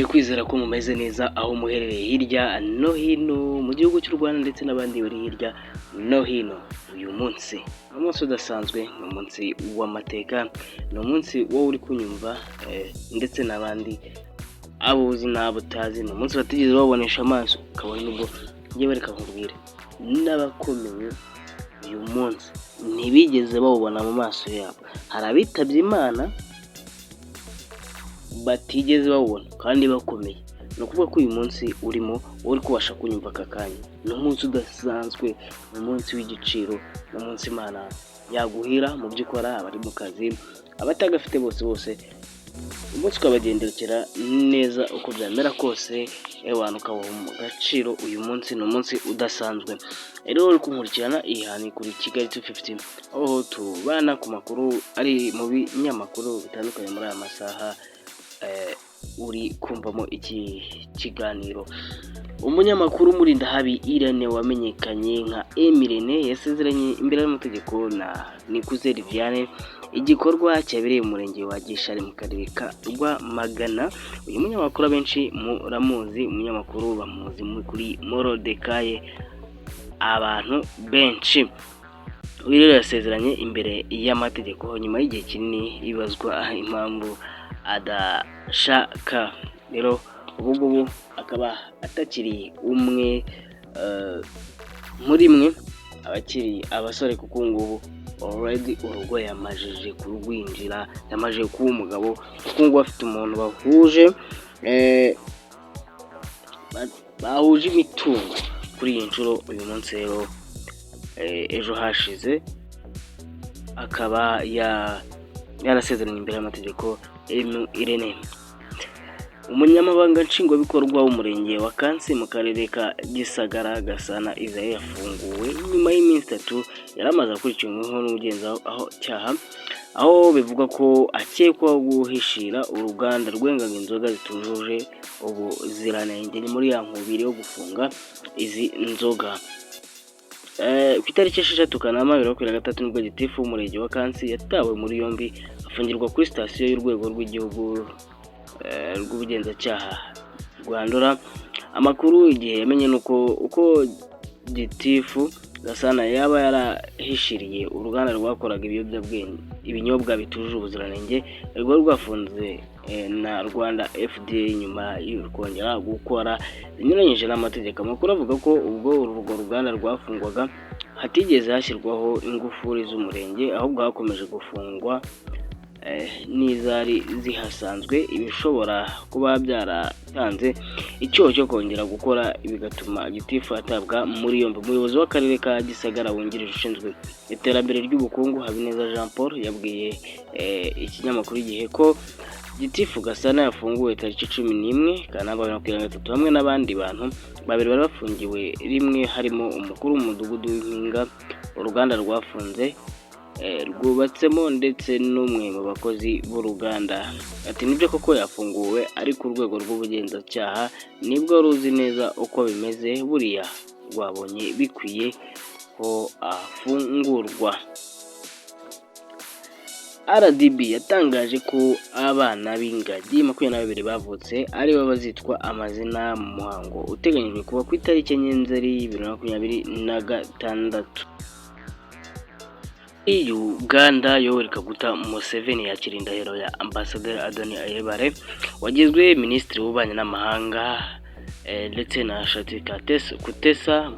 Kwizera ko mumeze neza aho muherereye hirya no hino mu gihugu cy'u Rwanda ndetse n'abandi bari hirya no hino. Uyu munsi ni umunsi udasanzwe, ni umunsi w'amateka, ni umunsi wowe uri kunyumva ndetse n'abandi abo uzi n'abo utazi. Ni umunsi batigeze babonesha amaso, ukabona nubwo njyewe reka nkubwire n'abakomeye uyu munsi ntibigeze bawubona mu maso yabo. Hari abitabye Imana batigeze bawubona kandi bakomeye. Ni ukuvuga ko uyu munsi urimo uri kubasha kunyumva aka kanya, ni umunsi udasanzwe, ni umunsi w'igiciro, ni umunsi Imana yaguhira mu byo ukora, abari mu kazi, abatagafite bose umunsi ukabagendekera neza uko byamera kose, abantu ukabaha mu gaciro. Uyu munsi ni umunsi udasanzwe. Rero uri kunkurikirana ihani kuri Kigali 250, aho tubana ku makuru ari mu binyamakuru bitandukanye muri aya masaha. Uri kumvamo iki kiganiro. Umunyamakuru Murindahabi Irene wamenyekanye nka Emirene yasezeranye imbere y'amategeko na Nikuze Viviane igikorwa cyabereye mu murenge wa Gishari mu karere ka Rwamagana. Uyu munyamakuru abenshi muramuzi, umunyamakuru bamuzi kuri Morodekaye, abantu benshi. Uyu rero yasezeranye imbere y'amategeko nyuma y'igihe kinini ibazwa impamvu adashaka. Rero ubu ngubu akaba atakiri umwe muri mwe abakiri abasore, kuko ngubu already urugo yamajije kurwinjira, yamaje kuba umugabo, kuko ngubu afite umuntu bahuje imitungo kuri iyi nshuro. Uyu munsi rero ejo hashize akaba yarasezeranye imbere y'amategeko Irene. Umunyamabanga nshingwabikorwa w'umurenge wa Kansi mu karere ka Gisagara Gasana Isaie yafunguwe nyuma y'iminsi 3 yaramaze akurikiranyweho n'ubugenzacyaha, aho bivugwa ko akekwa guhishira uruganda rwengaga inzoga zitujuje ubuziranenge. Ni muri ya nkubiri yo gufunga izi nzoga. Ku itariki 6 Kanama 2023 nibwo gitifu w'umurenge wa Kansi yatawe muri yombi afungirwa kuri sitasiyo y'urwego rw'igihugu rw'ubugenzacyaha Rwandura. Amakuru igihe yamenye nuko uko gitifu Gasana yaba yarahishiriye uruganda rwakoraga ibinyobwa bitujuje ubuziranenge, rwo rwafunze na Rwanda FDA nyuma y'ukongera gukora binyuranyije n'amategeko. Amakuru avuga ko ubwo urwo ruganda rwafungwaga hatigeze hashyirwaho ingufuri z'umurenge, ahubwo hakomeje gufungwa n'izari zihasanzwe, ibishobora kuba byaratanze icyoho cyo kongera gukora, bigatuma gitifu atabwa muri yombi. Umuyobozi w'akarere ka Gisagara wungirije ushinzwe iterambere ry'ubukungu Habineza Jean Paul yabwiye ikinyamakuru Igihe ko gitifu Gasana yafunguwe tariki 11 Kanama 2023 hamwe n'abandi bantu babiri bari bafungiwe rimwe, harimo umukuru w'umudugudu w'Impinga uruganda rwafunze rwubatsemo ndetse n'umwe mu bakozi b'uruganda. Ati nibyo koko yafunguwe, ariko urwego rw'ubugenzacyaha nibwo ruzi neza uko bimeze, buriya rwabonye bikwiye ko afungurwa. RDB yatangaje ko abana b'ingagi 22 bavutse ari bo bazitwa amazina mu muhango uteganyijwe kuba ku itariki 9 Nzeri 2026. Uganda Yoweri Kaguta Museveni yakira indahiro ya Ambassadeur Adoni Ayebare wagizwe Minisitiri w'Ububanyi n'Amahanga, ndetse na Shatika Kutesa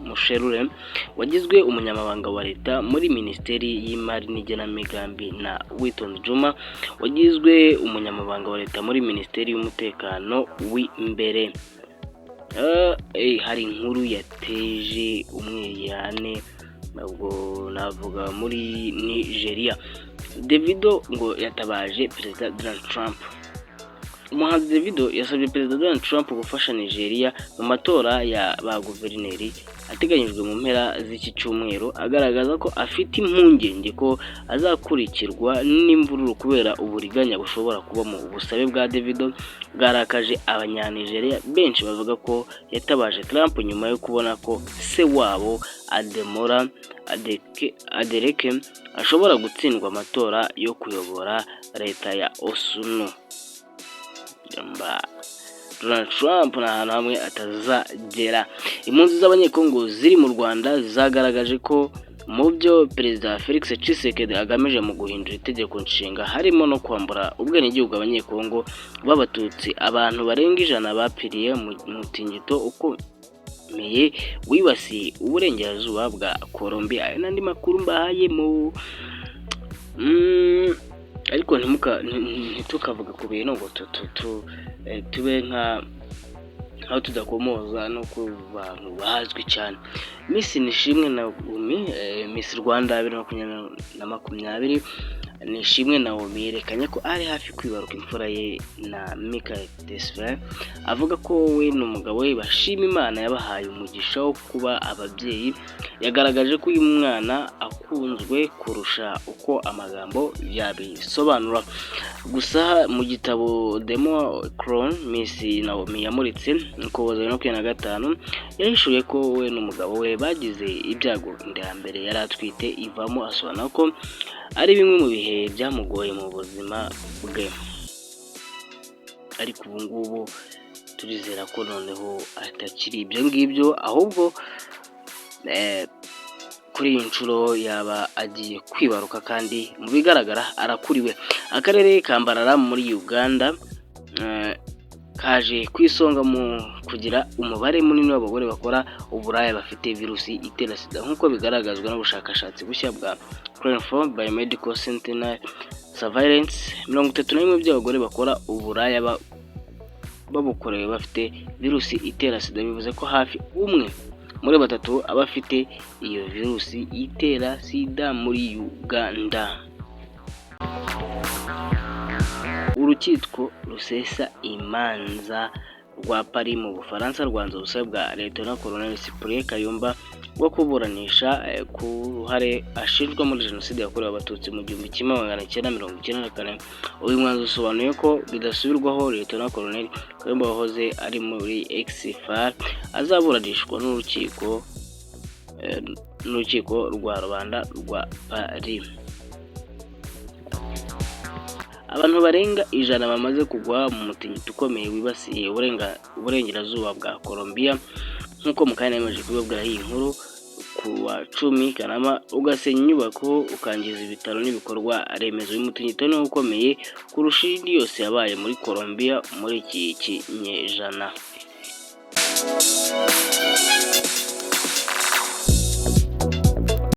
Musherure wagizwe Umunyamabanga wa Leta muri Minisiteri y'Imari n'Igenamigambi, na Witon Juma wagizwe Umunyamabanga wa Leta muri Minisiteri y'Umutekano w'imbere. Hari inkuru yateje umwiriyane, nabwo navuga muri Nigeria. Davido ngo yatabaje Perezida Donald Trump. Umuhanzi Davido yasabye Perezida Donald Trump gufasha Nigeria mu matora ya ba guverineri ateganyijwe mu mpera z'iki cyumweru, agaragaza ko afite impungenge ko azakurikirwa n'imvururu kubera uburiganya bushobora kuba mu busabe bwa Davido bwarakaje abanyanigeria. Benshi bavuga ko yatabaje Trump nyuma yo kubona ko se wabo Adeleke ashobora gutsindwa amatora yo kuyobora leta ya Osunu. Donald Trump nta hantu hamwe atazagera. Impunzi z'abanyekongo ziri mu Rwanda zagaragaje ko mu byo Perezida Felix Tshisekedi agamije mu guhindura itegeko nshinga harimo no kwambura ubwenegihugu abanyekongo b'abatutsi. Abantu barenga 100 bapfiriye mu mutingito ukomeye wibasiye uburengerazuba bwa Colombia. N'andi makuru mbahayemo ariko ntitukavuga ku bintu ngo tube aho tudakomoza no ku bantu bazwi cyane. Miss Nishimwe Naomi, Miss Rwanda 2020, Nishimwe Naomi yerekanye ko ari hafi kwibaruka imfura ye na Michael Tesfaye. Avuga ko we n'umugabo we bashima Imana yabahaye umugisha wo kuba ababyeyi. Yagaragaje ko uyu mwana akunzwe kurusha uko amagambo yabisobanura. Gusa mu gitabo Demo Crown Miss Naomi yamuritse Ukuboza 2025 yahishuye ko we n'umugabo we bagize ibyago ndambere yari atwite ivamo. Asobanura ko ari bimwe mu bihe byamugoye mu buzima bwe, ariko ubu ngubu turizera ko noneho atakiri ibyo ngibyo, ahubwo kuri iyi nshuro yaba agiye kwibaruka kandi mu bigaragara arakuriwe. Akarere ka Mbarara muri Uganda kaje kwisonga mu kugira umubare munini w'abagore bakora uburaya bafite virusi itera sida, nk'uko bigaragazwa n'ubushakashatsi bushya bwa Cranford Biomedical Sentinel Surveillance. 31% by'abagore bakora uburaya babukorewe bafite virusi itera sida, bivuze ko hafi umwe muri 3 abafite iyo virusi itera sida muri Uganda. Urukiko rusesa imanza rwa Paris mu Bufaransa rwanze ubusabe bwa Lieutenant Colonel Cyprien Kayumba bwo kuburanisha ku ruhare ashinjwa muri jenoside yakorewe abatutsi mu 1994. Uyu mwanzuro usobanuye ko bidasubirwaho Lieutenant Colonel Kayumba wahoze ari muri Exfar azaburanishwa n'urukiko rwa rubanda rwa Paris. Abantu barenga 100 bamaze kugwa mu mutingito ukomeye wibasiye uburengerazuba bwa Colombia, nk'uko mukanya yemeje kubabwira iyi nkuru ku wa 10 Kanama, ugasenya inyubako ukangiza ibitaro n'ibikorwa remezo. Uyu mutingito ni ukomeye kurusha indi yose yabaye muri Colombia muri iki kinyejana.